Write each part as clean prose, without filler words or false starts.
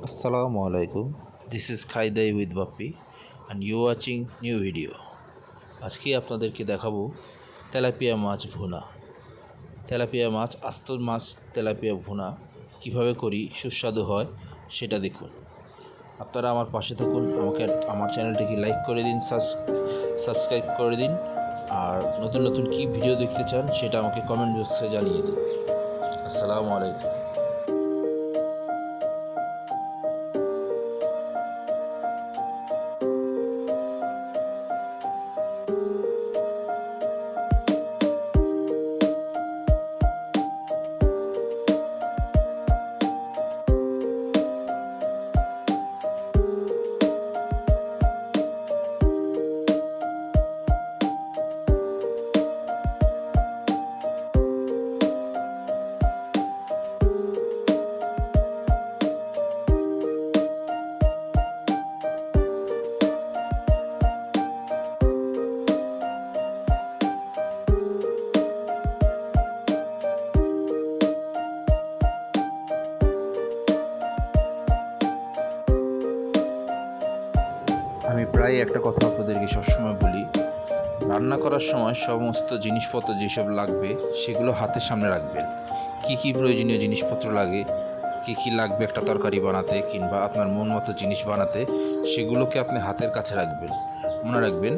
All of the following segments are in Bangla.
Assalamualaikum. This is Khaidai with Bappi and you watching new video. আজকে আপনাদেরকে দেখাবো তেলাপিয়া মাছ ভুনা। তেলাপিয়া মাছ আস্ত মাছ তেলাপিয়া ভুনা কিভাবে করি সুস্বাদু হয় সেটা দেখুন। আপনারা আমার পাশে থাকুন, আমার চ্যানেলটিকে লাইক করে দিন, সাবস্ক্রাইব করে দিন, আর নতুন নতুন কি ভিডিও দেখতে চান সেটা আমাকে কমেন্ট বক্সে জানিয়ে দিন। আসসালামু আলাইকুম। আমি প্রায় একটা কথা আপনাদেরকে সবসময় বলি, রান্না করার সময় সমস্ত জিনিসপত্র যেসব লাগবে সেগুলো হাতের সামনে রাখবেন। কি কি প্রয়োজনীয় জিনিসপত্র লাগে, কি কি লাগবে একটা তরকারি বানাতে কিংবা আপনার মন মতো জিনিস বানাতে, সেগুলোকে আপনি হাতের কাছে রাখবেন। মনে রাখবেন,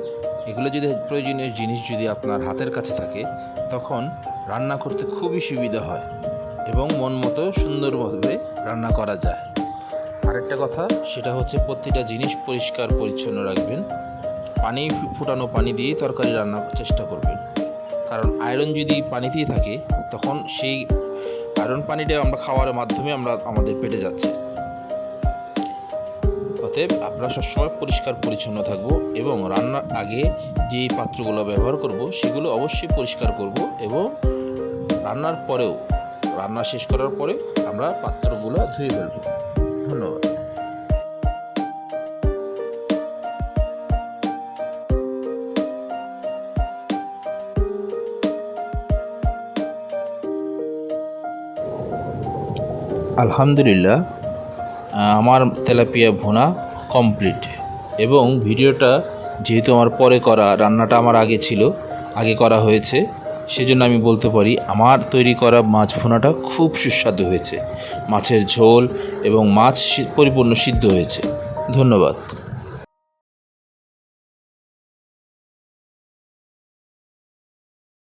এগুলো যদি প্রয়োজনীয় জিনিস যদি আপনার হাতের কাছে থাকে তখন রান্না করতে খুবই সুবিধা হয় এবং মন মতো সুন্দরভাবে রান্না করা যায়। আরেকটা কথা, সেটা হচ্ছে প্রতিটা জিনিস পরিষ্কার পরিচ্ছন্ন রাখবেন। ফুটানো পানি দিয়েই তরকারি রান্নার চেষ্টা করবেন, কারণ আয়রন যদি পানিতেই থাকে তখন সেই আয়রন পানিটা আমরা খাওয়ার মাধ্যমে আমাদের পেটে যাচ্ছে। অতএব আমরা সবসময় পরিষ্কার পরিচ্ছন্ন থাকব এবং রান্নার আগে যেই পাত্রগুলো ব্যবহার করব সেগুলো অবশ্যই পরিষ্কার করব এবং রান্না শেষ করার পরে আমরা পাত্রগুলো ধুয়ে ফেলব। ধন্যবাদ। আলহামদুলিল্লাহ, আমার তেলাপিয়া ভুনা কমপ্লিট এবং ভিডিওটা যেহেতু আমার পরে করা, রান্নাটা আমার আগে করা হয়েছে, সেজন্য আমি বলতে পারি আমার তৈরি করা মাছ ভুনাটা খুব সুস্বাদু হয়েছে। মাছের ঝোল এবং মাছ পরিপূর্ণ সিদ্ধ হয়েছে। ধন্যবাদ।